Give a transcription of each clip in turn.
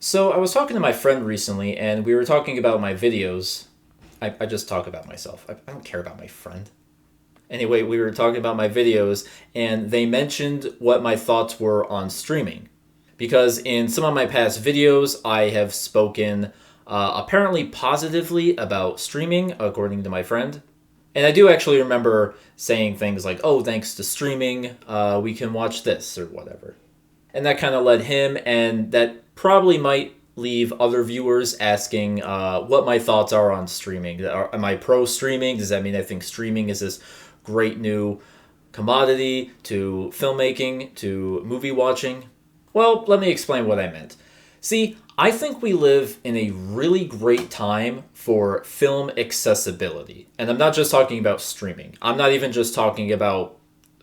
So I was talking to my friend recently, and we were talking about my videos. I just talk about myself. I don't care about my friend. Anyway, we were talking about my videos, and they mentioned what my thoughts were on streaming. Because in some of my past videos, I have spoken apparently positively about streaming, according to my friend. And I do actually remember saying things like, oh, thanks to streaming, we can watch this or whatever. And that kind of led him, and that probably might leave other viewers asking what my thoughts are on streaming. Am I pro streaming? Does that mean I think streaming is this great new commodity to filmmaking, to movie watching? Well, let me explain what I meant. See, I think we live in a really great time for film accessibility. And I'm not just talking about streaming, I'm not even just talking about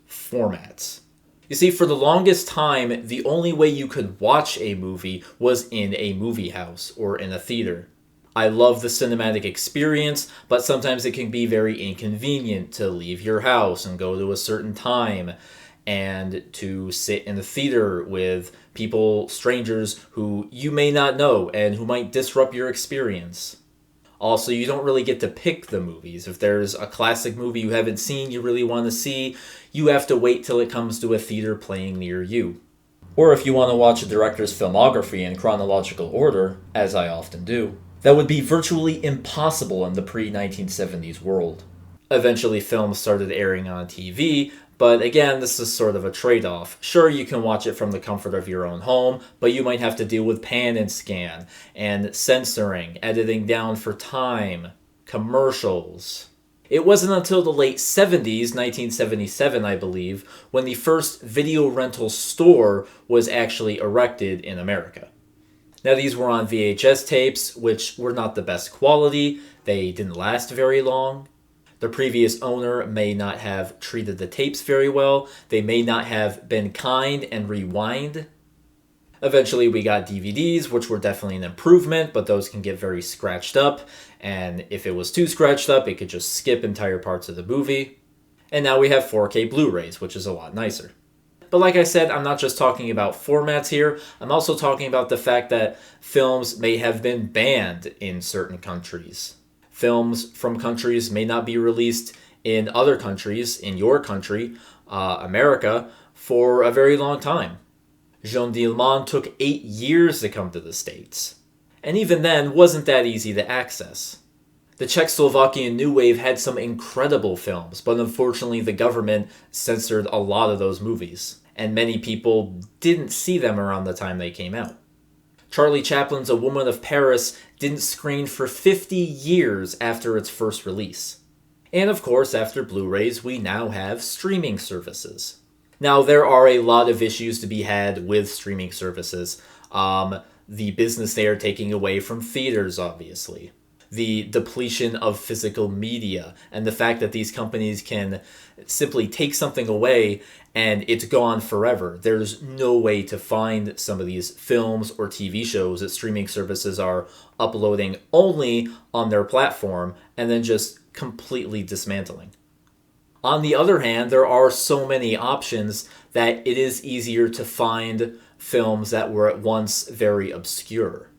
formats. You see, for the longest time, the only way you could watch a movie was in a movie house or in a theater. I love the cinematic experience, but sometimes it can be very inconvenient to leave your house and go to a certain time and to sit in the theater with people, strangers who you may not know and who might disrupt your experience. Also, you don't really get to pick the movies. If there's a classic movie you haven't seen you really want to see, you have to wait till it comes to a theater playing near you. Or if you want to watch a director's filmography in chronological order, as I often do, that would be virtually impossible in the pre-1970s world. Eventually, films started airing on TV, but again, this is sort of a trade-off. Sure, you can watch it from the comfort of your own home, but you might have to deal with pan and scan, and censoring, editing down for time, commercials. It wasn't until the late 70s, 1977 I believe, when the first video rental store was actually erected in America. Now these were on VHS tapes, which were not the best quality, they didn't last very long. The previous owner may not have treated the tapes very well. They may not have been kind and rewind. Eventually we got DVDs, which were definitely an improvement, but those can get very scratched up. And if it was too scratched up, it could just skip entire parts of the movie. And now we have 4K Blu-rays, which is a lot nicer. But like I said, I'm not just talking about formats here. I'm also talking about the fact that films may have been banned in certain countries. Films from countries may not be released in other countries, in your country, America, for a very long time. Jean Dielman took 8 years to come to the States. And even then, wasn't that easy to access. The Czechoslovakian New Wave had some incredible films, but unfortunately the government censored a lot of those movies, and many people didn't see them around the time they came out. Charlie Chaplin's A Woman of Paris didn't screen for 50 years after its first release. And of course, after Blu-rays, we now have streaming services. Now, there are a lot of issues to be had with streaming services. The business they are taking away from theaters, obviously. The depletion of physical media, and the fact that these companies can simply take something away and it's gone forever. There's no way to find some of these films or TV shows that streaming services are uploading only on their platform and then just completely dismantling. On the other hand, there are so many options that it is easier to find films that were at once very obscure.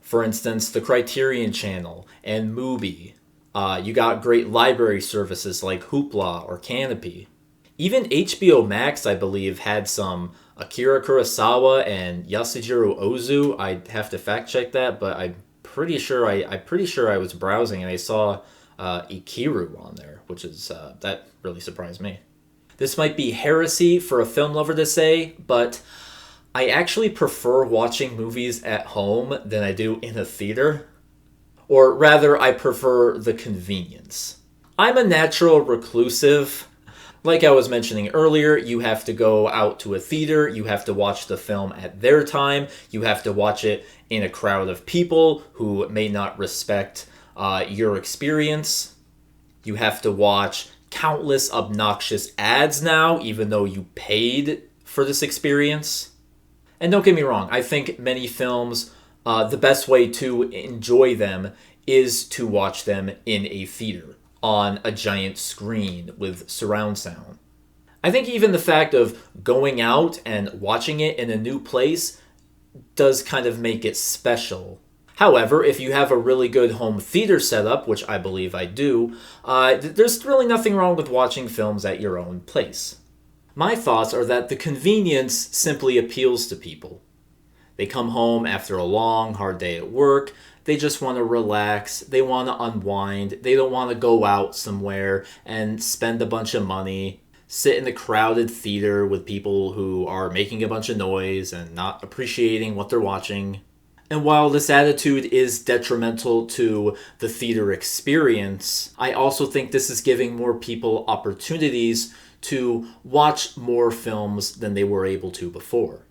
For instance, the Criterion Channel and Mubi. You got great library services like Hoopla or Canopy. Even HBO Max, I believe, had some Akira Kurosawa and Yasujiro Ozu. I'd have to fact check that, but I'm pretty sure I was browsing and I saw Ikiru on there, which is that really surprised me. This might be heresy for a film lover to say, but I actually prefer watching movies at home than I do in a theater. Or rather, I prefer the convenience. I'm a natural reclusive. Like I was mentioning earlier, you have to go out to a theater, you have to watch the film at their time, you have to watch it in a crowd of people who may not respect your experience. You have to watch countless obnoxious ads now, even though you paid for this experience. And don't get me wrong, I think many films, the best way to enjoy them is to watch them in a theater, on a giant screen with surround sound. I think even the fact of going out and watching it in a new place does kind of make it special. However, if you have a really good home theater setup, which I believe I do, there's really nothing wrong with watching films at your own place. My thoughts are that the convenience simply appeals to people. They come home after a long, hard day at work. They just want to relax. They want to unwind. They don't want to go out somewhere and spend a bunch of money, sit in a crowded theater with people who are making a bunch of noise and not appreciating what they're watching. And while this attitude is detrimental to the theater experience, I also think this is giving more people opportunities to watch more films than they were able to before.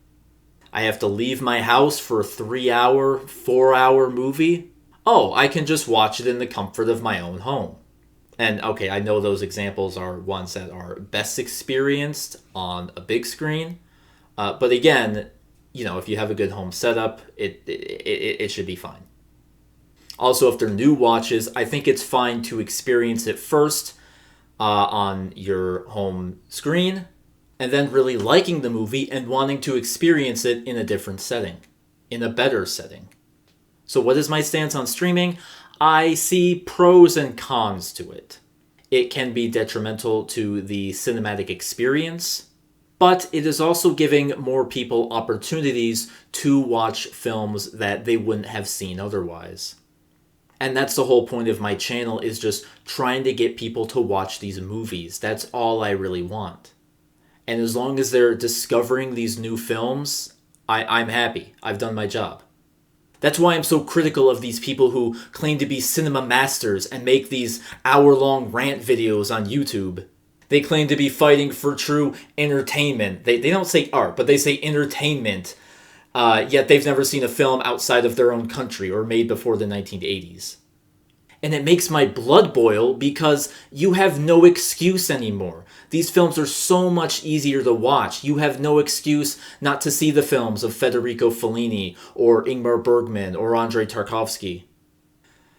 I have to leave my house for a 3-hour, 4-hour movie. Oh, I can just watch it in the comfort of my own home. And okay, I know those examples are ones that are best experienced on a big screen. But again, if you have a good home setup, it should be fine. Also, if they're new watches, I think it's fine to experience it first on your home screen, and then really liking the movie and wanting to experience it in a different setting, in a better setting. So what is my stance on streaming? I see pros and cons to it. It can be detrimental to the cinematic experience, but it is also giving more people opportunities to watch films that they wouldn't have seen otherwise. And that's the whole point of my channel, is just trying to get people to watch these movies. That's all I really want. And as long as they're discovering these new films, I'm happy. I've done my job. That's why I'm so critical of these people who claim to be cinema masters and make these hour-long rant videos on YouTube. They claim to be fighting for true entertainment. They don't say art, but they say entertainment. Yet they've never seen a film outside of their own country or made before the 1980s. And it makes my blood boil because you have no excuse anymore. These films are so much easier to watch. You have no excuse not to see the films of Federico Fellini or Ingmar Bergman or Andrei Tarkovsky.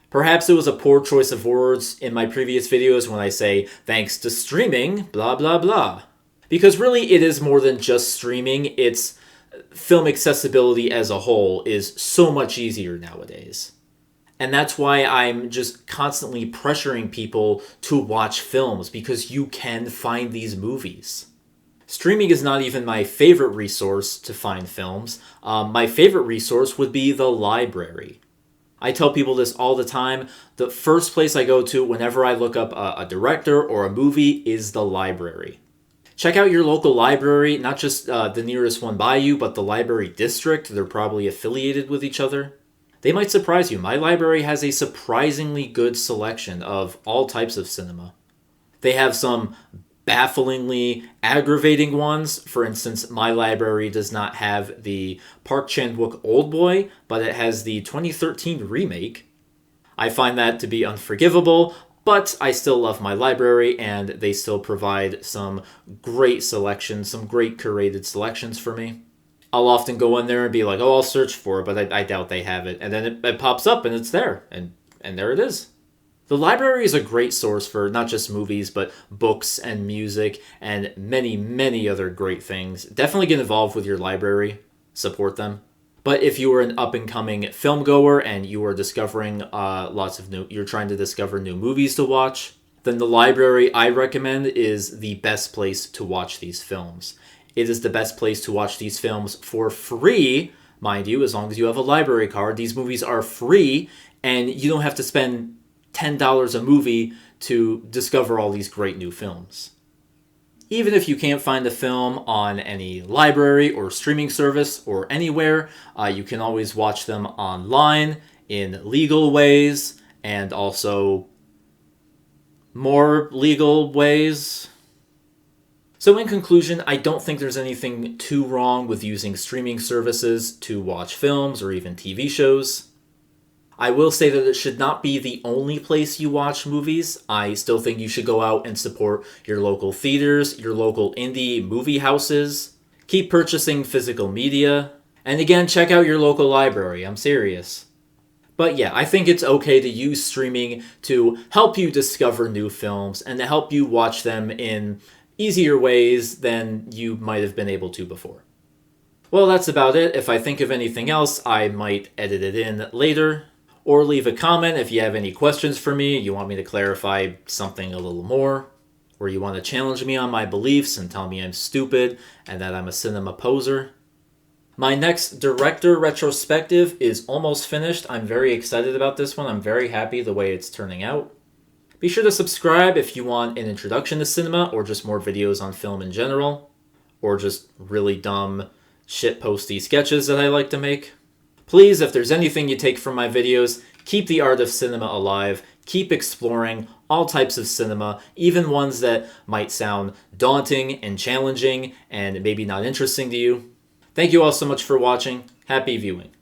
Perhaps it was a poor choice of words in my previous videos when I say, thanks to streaming, blah blah blah. Because really it is more than just streaming. It's film accessibility as a whole is so much easier nowadays. And that's why I'm just constantly pressuring people to watch films, because you can find these movies. Streaming is not even my favorite resource to find films. My favorite resource would be the library. I tell people this all the time. The first place I go to whenever I look up a director or a movie is the library. Check out your local library, not just the nearest one by you, but the library district. They're probably affiliated with each other. They might surprise you. My library has a surprisingly good selection of all types of cinema. They have some bafflingly aggravating ones. For instance, my library does not have the Park Chan-wook Oldboy, but it has the 2013 remake. I find that to be unforgivable, but I still love my library, and they still provide some great selections, some great curated selections for me. I'll often go in there and be like, oh, I'll search for it, but I doubt they have it. And then it pops up and it's there, and there it is. The library is a great source for not just movies, but books and music and many, many other great things. Definitely get involved with your library. Support them. But if you are an up-and-coming film goer and you are discovering you're trying to discover new movies to watch, then the library I recommend is the best place to watch these films. It is the best place to watch these films for free, mind you, as long as you have a library card. These movies are free, and you don't have to spend $10 a movie to discover all these great new films. Even if you can't find a film on any library or streaming service or anywhere, you can always watch them online in legal ways and also more legal ways. So in conclusion, I don't think there's anything too wrong with using streaming services to watch films or even TV shows. I will say that it should not be the only place you watch movies. I still think you should go out and support your local theaters, your local indie movie houses. Keep purchasing physical media. And again, check out your local library. I'm serious. But yeah, I think it's okay to use streaming to help you discover new films and to help you watch them in easier ways than you might have been able to before. Well, that's about it. If I think of anything else, I might edit it in later. Or leave a comment if you have any questions for me, you want me to clarify something a little more, or you want to challenge me on my beliefs and tell me I'm stupid and that I'm a cinema poser. My next director retrospective is almost finished. I'm very excited about this one. I'm very happy the way it's turning out. Be sure to subscribe if you want an introduction to cinema or just more videos on film in general, or just really dumb shitposty sketches that I like to make. Please, if there's anything you take from my videos, keep the art of cinema alive. Keep exploring all types of cinema, even ones that might sound daunting and challenging and maybe not interesting to you. Thank you all so much for watching. Happy viewing.